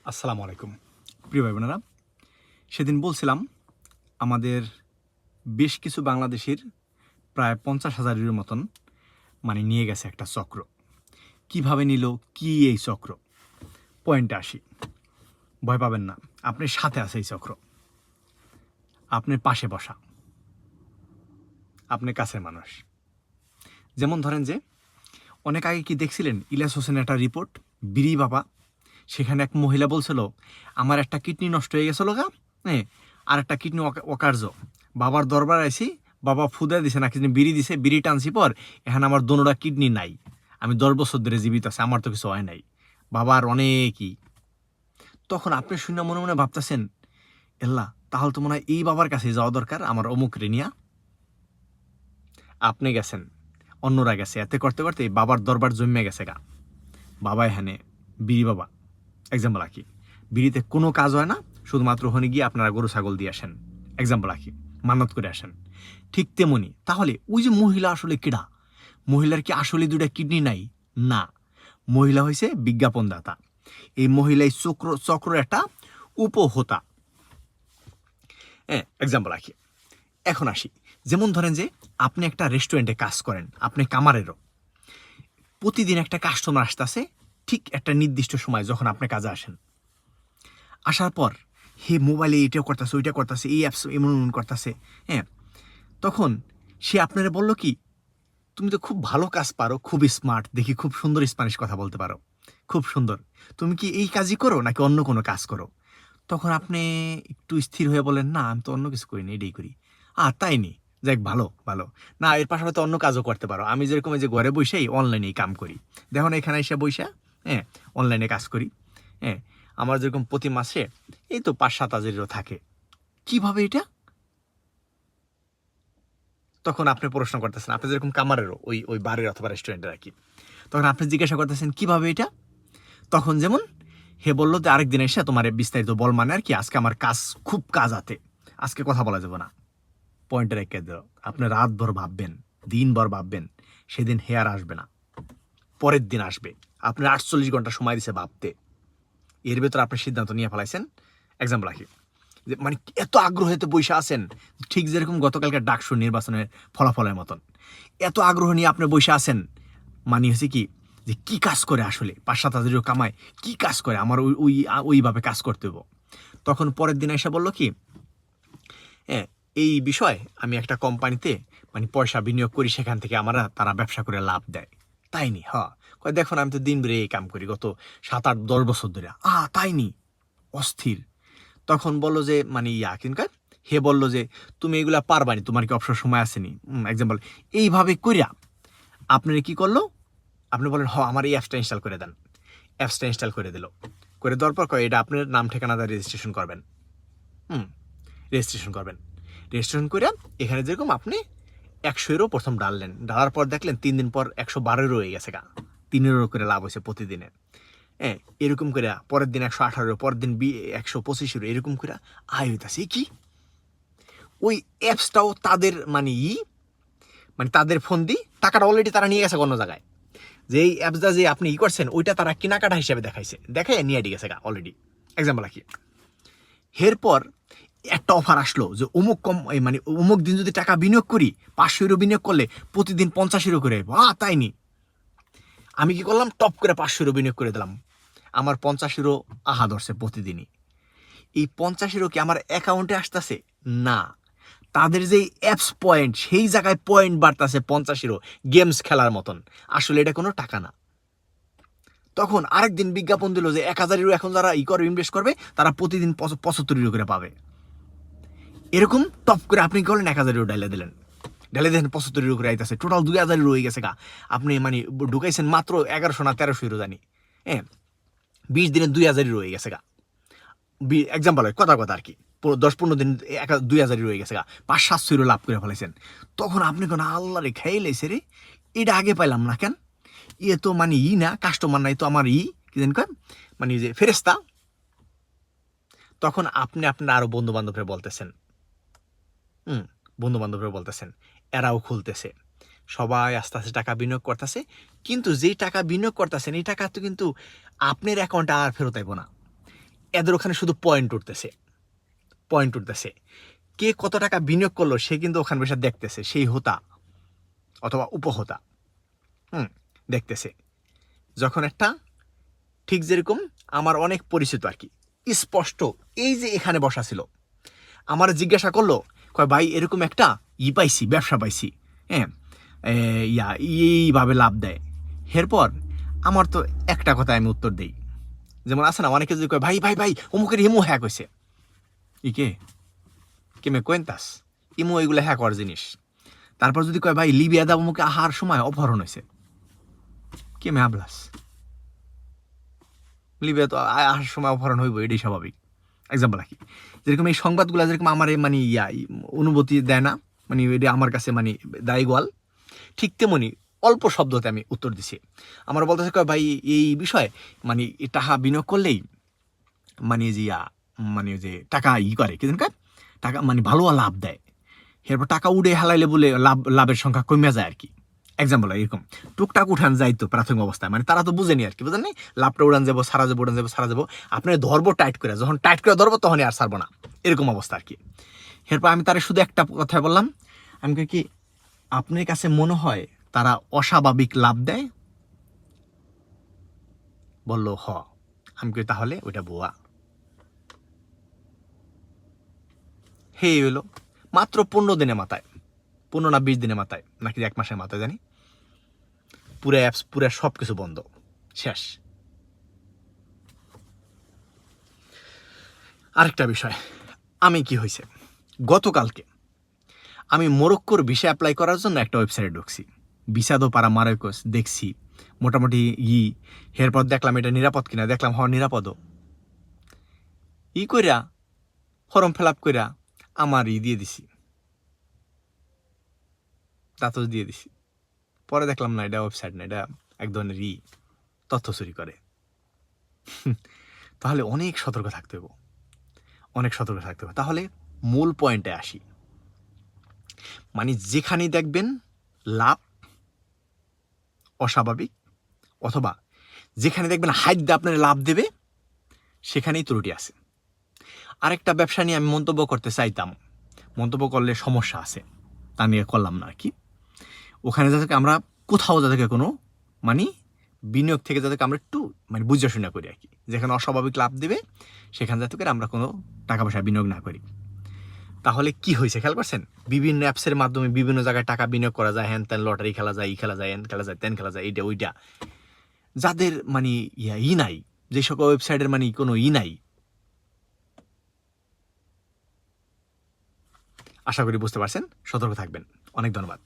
আসসালামু আলাইকুম প্রিয় ভাই বোনেরা। সেদিন বলছিলাম আমাদের বেশ কিছু বাংলাদেশির প্রায় 50,000-এর মতন নিয়ে গেছে একটা চক্র। কিভাবে নিল, কি এই চক্র? পয়েন্টে আসি। ভয় পাবেন না, আপনার সাথে আছে এই চক্র, আপনার পাশে বসা, আপনার কাছের মানুষ। যেমন ধরেন যে অনেক আগে কি দেখছিলেন ইলিয়াস হোসেনের একটা রিপোর্ট, বিড়ি বাবা। সেখানে এক মহিলা বলছিল আমার একটা কিডনি নষ্ট হয়ে গেছিল গা, হ্যাঁ, আর একটা কিডনি অকার্য। বাবার দরবার আইসি, বাবা ফুদা দিছে না কিডনি বিড়ি দিছে, বিড়ি টানছি পর এখন আমার দোনোটা কিডনি নাই, আমি 10 বছর ধরে জীবিত আছে, আমার তো কিছু হয় নাই, বাবার অনেকই। তখন আপনি শুনে মনে মনে ভাবতেছেন, এল্লা তাহলে তো মনে হয় এই বাবার কাছে যাওয়া দরকার, আমার অমুক রেনিয়া। আপনি গেছেন, অন্যরা গেছে, এতে করতে করতে বাবার দরবার জমে গেছে গা। বাবা এখানে বিড়ি বাবা এক্সাম্পল আঁকি, বিড়িতে কোনো কাজ হয় না, শুধুমাত্র ওখানে গিয়ে আপনারা গরু ছাগল দিয়ে আসেন, এক্সাম্পল আঁকি, মানত করে আসেন। ঠিক তেমনি তাহলে ওই যে মহিলা আসলে কেডা? মহিলার কি আসলে দুইটা কিডনি নাই? না, মহিলা হয়েছে বিজ্ঞাপনদাতা। এই মহিলা এই চক্র একটা উপহোতা। হ্যাঁ, এক্সাম্পল আঁকি। এখন আসি, যেমন ধরেন যে আপনি একটা রেস্টুরেন্টে কাজ করেন, আপনি কামারেরও। প্রতিদিন একটা কাস্টমার আসতেছে ঠিক একটা নির্দিষ্ট সময় যখন আপনি কাজে আসেন। আসার পর হে মোবাইলে এটা করতেছে, ওইটা করতেছে, এই অ্যাপস এমন করতেছে, হ্যাঁ। তখন সে আপনারা বলল কি, তুমি তো খুব ভালো কাজ পারো, খুব স্মার্ট, দেখি খুব সুন্দর স্প্যানিশ কথা বলতে পারো, খুব সুন্দর, তুমি কি এই কাজই করো নাকি অন্য কোনো কাজ করো? তখন আপনি একটু স্থির হয়ে বলেন, না আমি তো অন্য কিছু করি না, এটাই করি। তাই নি, যাক ভালো ভালো। না, এর পাশাপাশি অন্য কাজও করতে পারো, আমি যেরকম এই যে ঘরে বসেই অনলাইনেই কাম করি, দেখো না এখানে এসে বসে, হ্যাঁ, অনলাইনে কাজ করি, হ্যাঁ। আমার যেরকম প্রতি মাসে এই তো 5-7 হাজারও থাকে। কিভাবে এটা? তখন আপনি প্রশ্ন করতেছেন, আপনি যেরকম কামারেরও ওই ওই বারের অথবা রেস্টুরেন্টে রাখি, তখন আপনি জিজ্ঞাসা করতেছেন কিভাবে এটা? তখন যেমন হে বললো যে আরেকদিন এসে তোমার বিস্তারিত বল, মানে আর কি, আজকে আমার কাজ, খুব কাজ আছে, আজকে কথা বলা যাবে না। পয়েন্টে রেখে দিল। আপনি রাতভর ভাববেন, দিনভর ভাববেন, সেদিন হেয়ার আসবে না, পরের দিন আসবে। আপনি 48 ঘন্টা সময় দিছে ভাবতে, এর ভেতর আপনি সিদ্ধান্ত নিয়ে ফেলাইছেন। এক্সাম্পল রাখি, যে এত আগ্রহেতে বসে আছেন, ঠিক যেরকম গতকালকে ডাকসু নির্বাচনের ফলাফলের মতন এত আগ্রহ নিয়ে আপনি বসে আছেন। হচ্ছে কি, যে কি কাজ করে আসলে 5-7 হাজারও কামায়, কি কাজ করে, আমার ওইভাবে কাজ করতে হবো। তখন পরের দিন এসে বললো কি, হ্যাঁ, এই বিষয় আমি একটা কোম্পানিতে পয়সা বিনিয়োগ করি, সেখান থেকে তারা ব্যবসা করে লাভ দেয়। তাই নি? কয় দেখুন আমি তো দিন বেড়ে এই কাম করি গত 7-8-10 বছর ধরে। তাই নি? অস্থির। তখন বললো যে কিন্তু হে বললো যে তুমি এগুলা পারবানি, তোমার কি অবসর সময় আসেনি? এক্সাম্পল এইভাবে কইরা আপনারা কি করলো, আপনি বলেন আমার এই অ্যাপসটা ইনস্টল করে দেন। অ্যাপসটা ইনস্টল করে দিল, করে দেওয়ার পর কয় এটা আপনার নাম ঠিকানাটা রেজিস্ট্রেশন করবেন। রেজিস্ট্রেশন করবেন, রেজিস্ট্রেশন করে এখানে যেরকম আপনি 100 ইউরো প্রথম ডাললেন, ডালার পর দেখলেন 3 দিন পর 112 হয়ে গেছে গা, 3 ইউরো করে লাভ হয়েছে প্রতিদিনে। হ্যাঁ, এরকম করে পরের দিন 118, পরের দিন 125 ইউরো, এরকম করে আয় হইতাছে কি। ওই অ্যাপসটাও তাদের তাদের ফোন দি টাকাটা অলরেডি তারা নিয়ে গেছে অন্য জায়গায়। যে এই অ্যাপসটা যে আপনি করছেন ওইটা তারা কেনাকাটা হিসেবে দেখাইছে, দেখাই নিয়ে গেছে গা অলরেডি। এক্সাম্পল রাখি, এরপর একটা অফার আসলো যে অমুক অমুক দিন যদি টাকা বিনিয়োগ করি, 500 ইউরো বিনিয়োগ করলে প্রতিদিন 50 ইউরো করে। তাই নি? আমি কি করলাম, টপ করে 500 ইউরো বিনিয়োগ করে দিলাম। আমার 50 ইউরো ধরছে প্রতিদিনই। এই 50 ইউরো কি আমার অ্যাকাউন্টে আসতেছে? না, তাদের যে অ্যাপস পয়েন্ট, সেই জায়গায় পয়েন্ট বাড়তেছে 50 ইউরো, গেমস খেলার মতন। আসলে এটা কোনো টাকা না। তখন আরেকদিন বিজ্ঞাপন দিল যে 1000 ইউরো এখন যারা ইনভেস্ট করবে তারা প্রতিদিন 75 ইউরো করে পাবে। এরকম টপ করে আপনি কি করলেন, 1000 ইউরো ডাইলে দিলেন, ডাইলে দেখেন 75 ইউরো করে আইতেছে, টোটাল 2000 ইউরো হয়ে গেছে গা। আপনি ঢুকাইছেন মাত্র 1100 না 1300 ইউরো জানি, হ্যাঁ, 20 দিনে 2000 ইউরো হয়ে গেছে গা। এক্সাম্পল হয়, কথা কথা আর কি, 10-15 দিন 2000 ইউরো হয়ে গেছে গা, 500-700 ইউরো লাভ করে ফেলেছেন। তখন আপনি কোন আল্লাহ রে খেয়ে লেছে রে, এটা আগে পাইলাম না কেন? তো না, কাস্টমার নাই তো আমার কি জানি কয়, যে ফেরেস্তা। তখন আপনি আপনার আরো বন্ধু বান্ধবরা বলতেছেন, বন্ধু বান্ধবরা বলতেছেন, এরাও খুলতেছে, সবাই আস্তে আস্তে টাকা বিনিয়োগ করতেছে। কিন্তু যেই টাকা বিনিয়োগ করতেছেন এই টাকা তো কিন্তু আপনার অ্যাকাউন্টে আর ফেরত আইব না, এদের ওখানে শুধু পয়েন্ট উঠতেছে, কে কত টাকা বিনিয়োগ করলো সে কিন্তু ওখানে বসে দেখতেছে, সেই হোতা অথবা উপহোতা দেখতেছে। যখন একটা ঠিক যেরকম আমার অনেক পরিচিত আর কি, স্পষ্ট এই যে এখানে বসা ছিল, আমার জিজ্ঞাসা করলো, কয় ভাই এরকম একটা পাইছি, ব্যবসা পাইছি, হ্যাঁ এইভাবে লাভ দেয়। এরপর আমার তো একটা কথা আমি উত্তর দিই, যেমন আছে না অনেকে যদি কয় ভাই ভাই ভাই অমুকের ইমো হ্যাক হয়েছে, কেমে কোয়েন্তাস ইমো এগুলো হ্যাক হওয়ার জিনিস। তারপর যদি কয় ভাই লিবিয়া দা অমুকে আহার সময় অপহরণ হয়েছে, কেমে আবলাস, লিবিয়া তো আহার সময় অপহরণ হইব, এটাই স্বাভাবিক। এক্সাম্পল রাখি, যেরকম এই সংবাদগুলো যেরকম আমার মানে অনুভূতি দেয় না, মানে এটা আমার কাছে মানে দায়ী গোয়াল, ঠিক তেমনি অল্প শব্দতে আমি উত্তর দিছি। আমার বলতেছে ভাই এই বিষয়ে মানে টাকা বিনিয়োগ করলেই মানে যে মানে যে টাকা করে কি টাকা মানে ভালো লাভ দেয়, এরপর টাকা উড়ে হালাইলে বলে লাভের সংখ্যা কমে যায় আর কি। এক্সাম্পল এরকম টুকটাক উঠান যাইতো প্রাথমিক অবস্থায়, মানে তারা তো বুঝেনি আর কি, বুঝেন নাই, লাভটা উড়ান যাবো, সারা যাবো, উড়ান যাবো, সারা যাবো, আপনি ধরবো টাইট করে, যখন টাইট করে ধরবো তখনই আর ছাড়বো না, এরকম অবস্থা আর কি। এরপর আমি তারা শুধু একটা কথা বললাম, আমি কি আপনার কাছে মনে হয় তারা অস্বাভাবিক লাভ দেয়? বলল হ। আমি কই তাহলে ওইটা ভুয়া। হে হইলো মাত্র 15 দিনের মাথায়, 15 না 20 দিনের মাথায়, নাকি 1 মাসের মাথায় জানি, পুরো অ্যাপস পুরো সব কিছু বন্ধ, শেষ। আরেকটা বিষয়, আমি কি হয়েছে গতকালকে আমি মরক্কোর ভিসা অ্যাপ্লাই করার জন্য একটা ওয়েবসাইটে ঢুকছি, ভিসাদো পারা মারোকোস, দেখছি মোটামুটি এরপর দেখলাম এটা নিরাপদ কিনা, দেখলাম নিরাপদও, কইরা ফর্ম ফিল আপ কইরা আমার দিয়ে দিছি, তাতজ দিয়ে দিছি। পরে দেখলাম না এটা ওয়েবসাইট না, এটা এক ধরনের তথ্য চুরি করে। তাহলে অনেক সতর্ক থাকতে হবে, অনেক সতর্ক থাকতে হবে। তাহলে মূল পয়েন্টে আসি, মানে যেখানেই দেখবেন লাভ অস্বাভাবিক, অথবা যেখানে দেখবেন হাইদ আপনার লাভ দেবে, সেখানেই ত্রুটি আছে। আরেকটা ব্যবসা নিয়ে আমি মন্তব্য করতে চাইতাম, মন্তব্য করলে সমস্যা আছে, তা নিয়ে করলাম না আর কি। ওখানে যাতে আমরা কোথাও যাতে কোনো মানে বিনিয়োগ থেকে যাতে আমরা একটু মানে বুঝে শুনে করি আর কি, যেখানে অস্বাভাবিক লাভ দেবে সেখানে যাতে করে আমরা কোনো টাকা পয়সা বিনিয়োগ না করি। তাহলে কি হয়েছে খেয়াল করছেন, বিভিন্ন অ্যাপসের মাধ্যমে বিভিন্ন জায়গায় টাকা বিনিয়োগ করা যায়, হ্যান ত্যান লটারি খেলা যায়, খেলা যায়, খেলা যায়, তেন খেলা যায়, এইটা ওইটা, যাদের মানে নাই, যে সকল ওয়েবসাইটের মানে কোনো নাই। আশা করি বুঝতে পারছেন, সতর্ক থাকবেন। অনেক ধন্যবাদ।